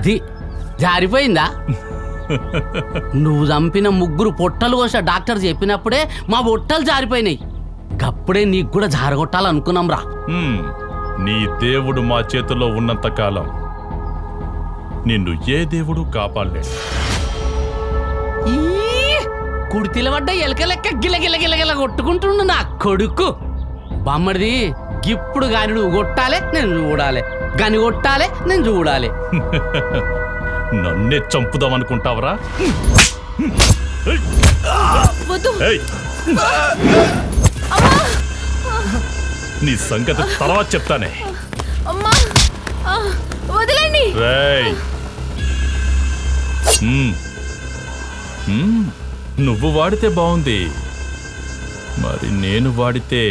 అది జారిపోయిందా? నువ్వు చంపిన 3 పొట్టలు కోస డాక్టర్ చెప్పినప్పుడే మా పొట్టలు జారిపోయినాయి. గప్పుడే నీకు కూడా జారగొట్టాలనుకున్నాం రా. నీ దేవుడు మా చేతిలో ఉన్నంత కాలం నిన్ను ఏ దేవుడు కాపాడలేడు. కుడితిల పడ్డ ఎలక లెక్క గిలగిలగిలగిల కొట్టుకుంటుండు నా కొడుకు. బామ్మడిది ఇప్పుడు గాని నువ్వు కొట్టాలే, నేను చూడాలి, గాని కొట్టాలే, నేను చూడాలి. నన్నే చంపుదామనుకుంటావరా? నీ సంగతి తర్వాత చెప్తానే. రేయ్, నువ్వు వాడితే బాగుంది, మరి నేను వాడితే